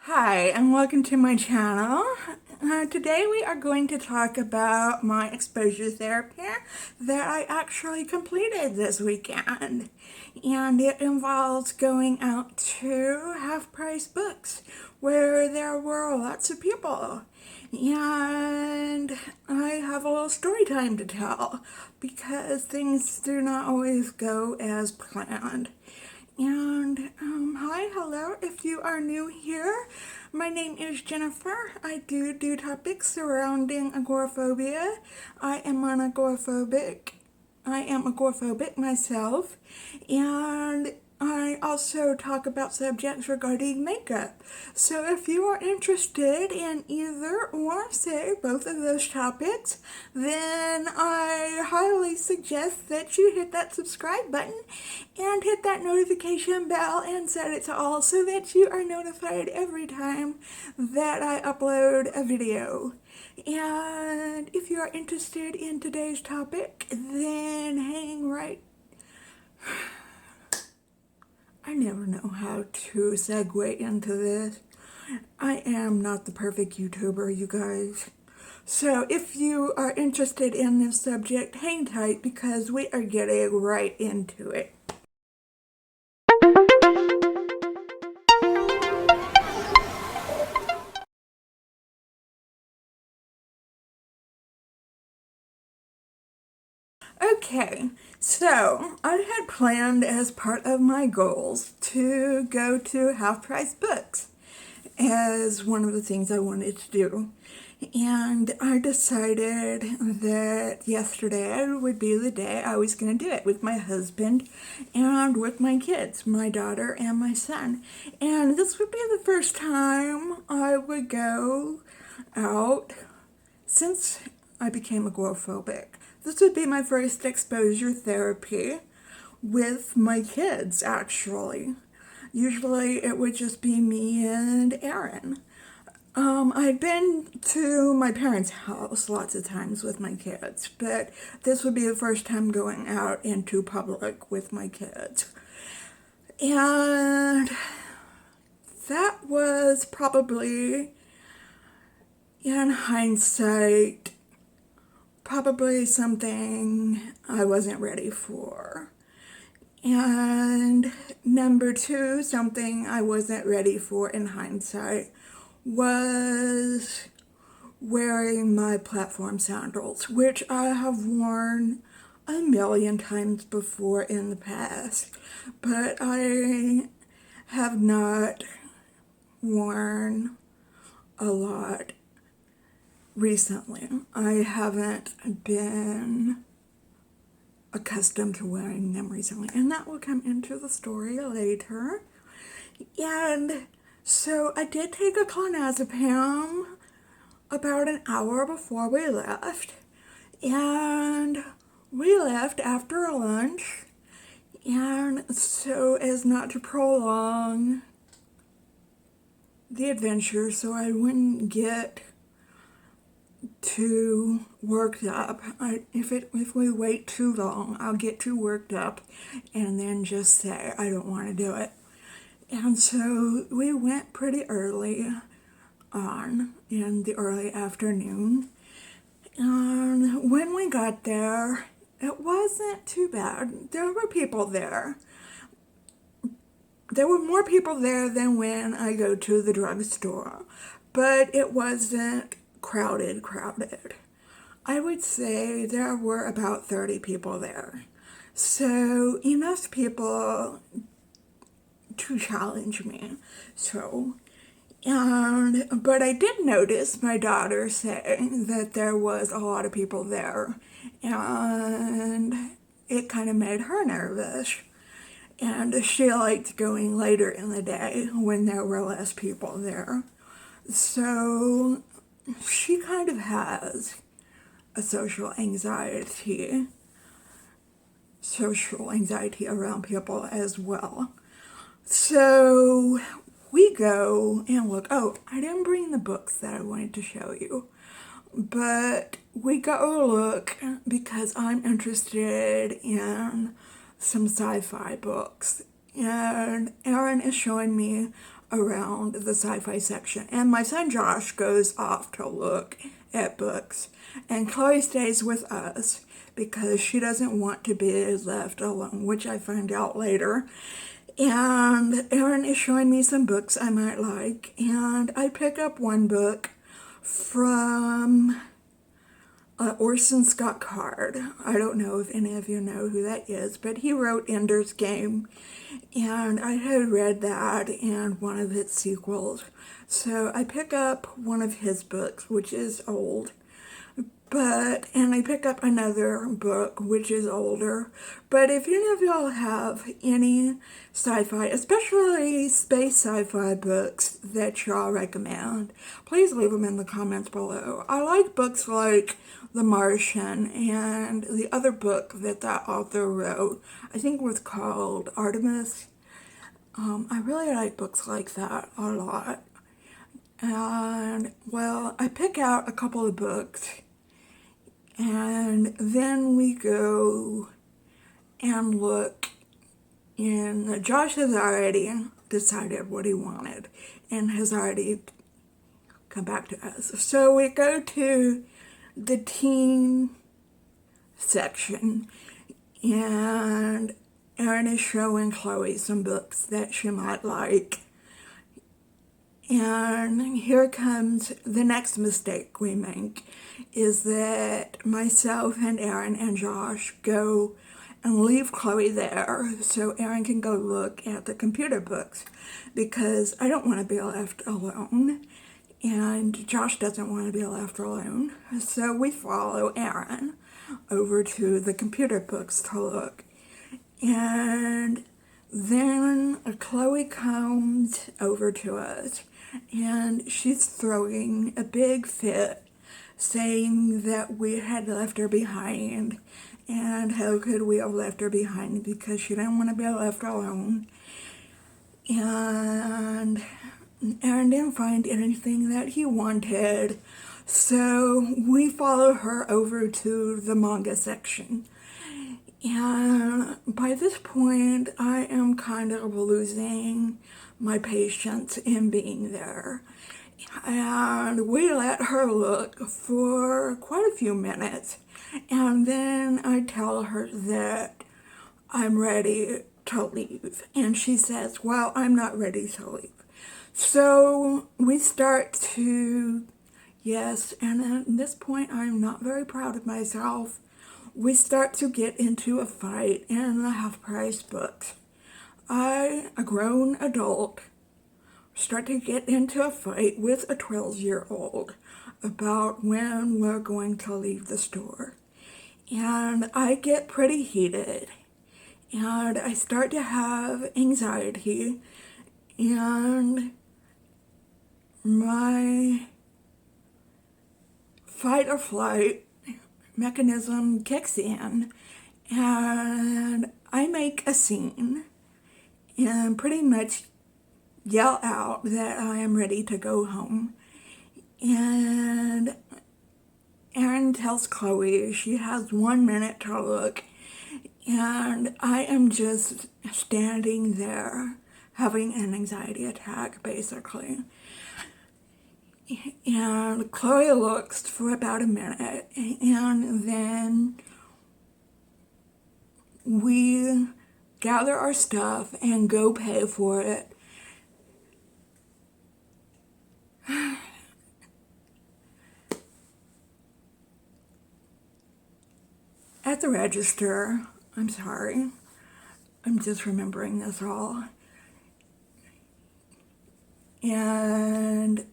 Hi, and welcome to my channel. Today we are going to talk about my exposure therapy that I actually completed this weekend. And it involves going out to half-price books where there were lots of people. And I have a little story time to tell because things do not always go as planned. And hi, hello, if you are new here, my name is Jennifer. I do topics surrounding agoraphobia. I am agoraphobic myself, and I also talk about subjects regarding makeup. So if you are interested in either or, say, both of those topics, then I highly suggest that you hit that subscribe button and hit that notification bell and set it to all so that you are notified every time that I upload a video. And if you are interested in today's topic, then hang right. I never know how to segue into this. I am not the perfect YouTuber, you guys. So if you are interested in this subject, hang tight because we are getting right into it. Okay, so I had planned as part of my goals to go to half-price books as one of the things I wanted to do. And I decided that yesterday would be the day I was going to do it with my husband and with my kids, my daughter and my son. And this would be the first time I would go out since I became agoraphobic. This would be my first exposure therapy with my kids, actually. Usually it would just be me and Aaron. I'd been to my parents' house lots of times with my kids, but this would be the first time going out into public with my kids. And that was probably, in hindsight, probably something I wasn't ready for. And number two, something I wasn't ready for in hindsight was wearing my platform sandals, which I have worn a million times before in the past, but I have not worn a lot recently. I haven't been accustomed to wearing them recently, and that will come into the story later. And so I did take a clonazepam about an hour before we left, and we left after lunch, and so as not to prolong the adventure, so I wouldn't get too worked up. If we wait too long, I'll get too worked up and then just say I don't want to do it. And so we went pretty early on in the early afternoon. And when we got there, it wasn't too bad. There were people there. There were more people there than when I go to the drugstore, but it wasn't crowded. I would say there were about 30 people there. So enough people to challenge me. But I did notice my daughter saying that there was a lot of people there, and it kind of made her nervous. And she liked going later in the day when there were less people there. So she kind of has a social anxiety around people as well. So we go and look. Oh, I didn't bring the books that I wanted to show you, but we go look because I'm interested in some sci-fi books. And Aaron is showing me around the sci-fi section. And my son Josh goes off to look at books. And Chloe stays with us because she doesn't want to be left alone, which I find out later. And Erin is showing me some books I might like. And I pick up one book from Orson Scott Card. I don't know if any of you know who that is, but he wrote Ender's Game, and I had read that and one of its sequels. So I pick up one of his books, which is old, and I pick up another book, which is older. But if any of y'all have any sci-fi, especially space sci-fi books that y'all recommend, please leave them in the comments below. I like books like The Martian and the other book that author wrote, I think was called Artemis. I really like books like that a lot. And, well, I pick out a couple of books, and then we go and look, and Josh has already decided what he wanted and has already come back to us. So we go to the teen section, and Erin is showing Chloe some books that she might like. And here comes the next mistake we make, is that myself and Erin and Josh go and leave Chloe there so Erin can go look at the computer books, because I don't want to be left alone and Josh doesn't want to be left alone. So we follow Erin over to the computer books to look. And then Chloe comes over to us, and she's throwing a big fit, saying that we had left her behind, and how could we have left her behind, because she didn't want to be left alone. And Erin didn't find anything that he wanted, so we follow her over to the manga section. And by this point, I am kind of losing my patience in being there. And we let her look for quite a few minutes. And then I tell her that I'm ready to leave. And she says, well, I'm not ready to leave. So we start to, yes, and at this point, I'm not very proud of myself. We start to get into a fight in the half-price books. I, a grown adult, start to get into a fight with a 12-year-old about when we're going to leave the store. And I get pretty heated, and I start to have anxiety, and my fight or flight mechanism kicks in, and I make a scene and pretty much yell out that I am ready to go home. And Erin tells Chloe she has 1 minute to look, and I am just standing there having an anxiety attack, basically. And Chloe looks for about a minute, and then we gather our stuff and go pay for it. At the register, I'm sorry, I'm just remembering this all. And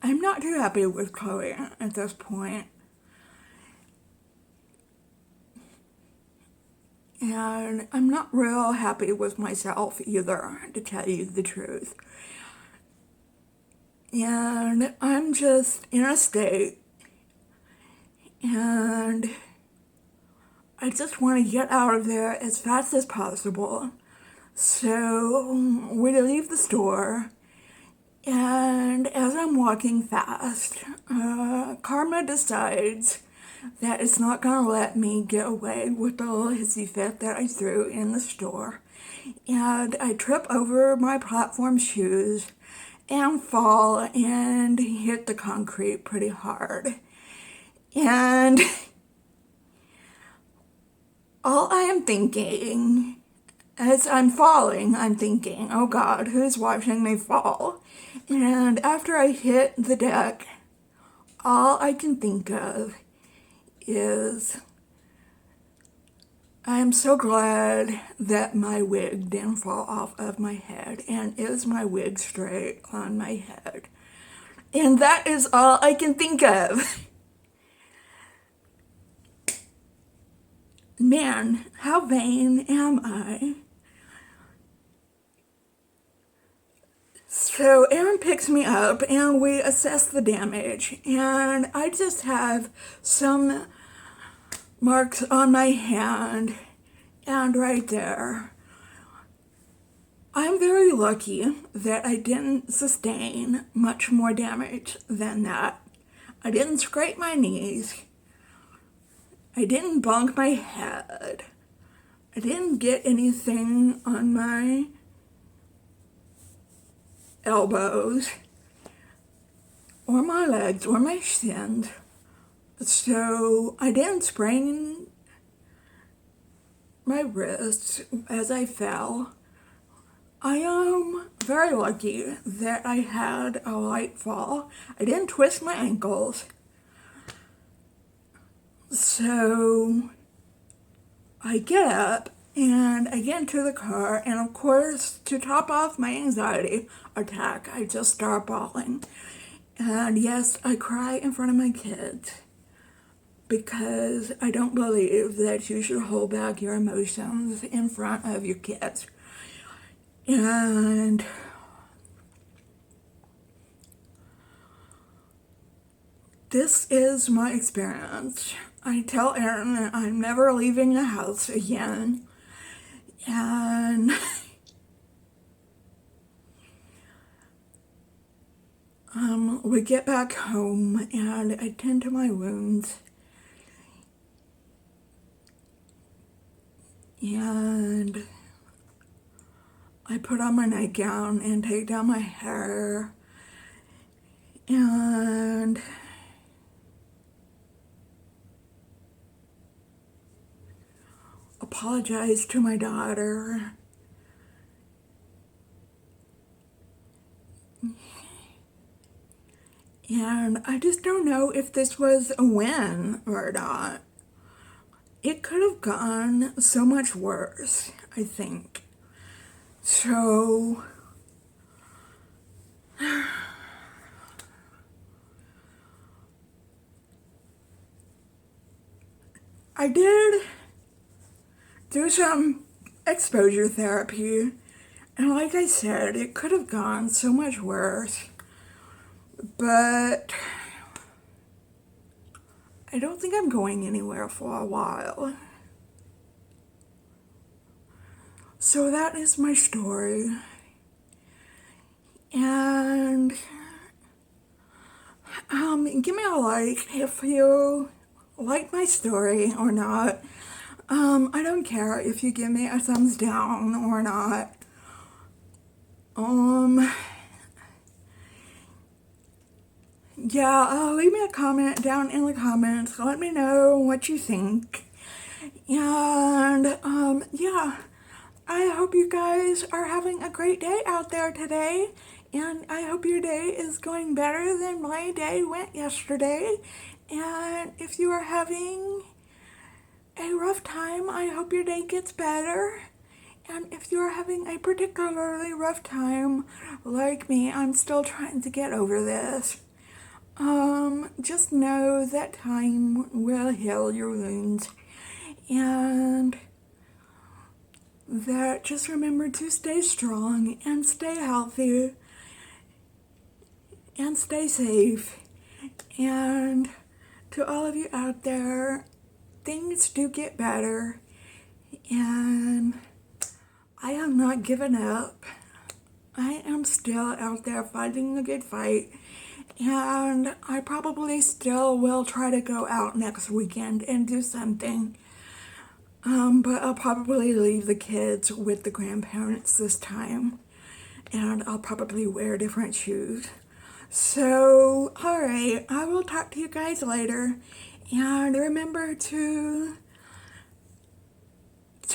I'm not too happy with Chloe at this point. And I'm not real happy with myself either, to tell you the truth. And I'm just in a state, and I just want to get out of there as fast as possible. So we leave the store, and as I'm walking fast, Karma decides that it's not going to let me get away with the little hissy fit that I threw in the store. and I trip over my platform shoes and fall and hit the concrete pretty hard. And all I am thinking as I'm falling, I'm thinking, oh God, who's watching me fall? And after I hit the deck, all I can think of is, I am so glad that my wig didn't fall off of my head, and is my wig straight on my head? And that is all I can think of. Man, how vain am I? So Aaron picks me up and we assess the damage, and I just have some marks on my hand and right there. I'm very lucky that I didn't sustain much more damage than that. I didn't scrape my knees. I didn't bonk my head. I didn't get anything on my elbows or my legs or my shins. So I didn't sprain my wrists as I fell. I am very lucky that I had a light fall. I didn't twist my ankles. So I get up and I get into the car, and of course, to top off my anxiety attack, I just start bawling. And yes, I cry in front of my kids because I don't believe that you should hold back your emotions in front of your kids. And this is my experience. I tell Aaron that I'm never leaving the house again. And we get back home and I tend to my wounds. And I put on my nightgown and take down my hair and apologize to my daughter. And I just don't know if this was a win or not. It could have gone so much worse, I think. So I did do some exposure therapy, and like I said, it could have gone so much worse, but I don't think I'm going anywhere for a while. So that is my story, and give me a like if you like my story or not. I don't care if you give me a thumbs down or not. Yeah, leave me a comment down in the comments. Let me know what you think. And, yeah, I hope you guys are having a great day out there today. And I hope your day is going better than my day went yesterday. And if you are having a rough time, I hope your day gets better. And if you're having a particularly rough time, like me, I'm still trying to get over this. Just know that time will heal your wounds. And that just remember to stay strong and stay healthy and stay safe. And to all of you out there, things do get better. And I am not giving up. I am still out there fighting the good fight. And I probably still will try to go out next weekend and do something. But I'll probably leave the kids with the grandparents this time. And I'll probably wear different shoes. So, alright, I will talk to you guys later. And remember to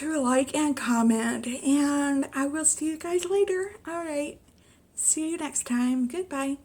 like and comment. And I will see you guys later. Alright, see you next time. Goodbye.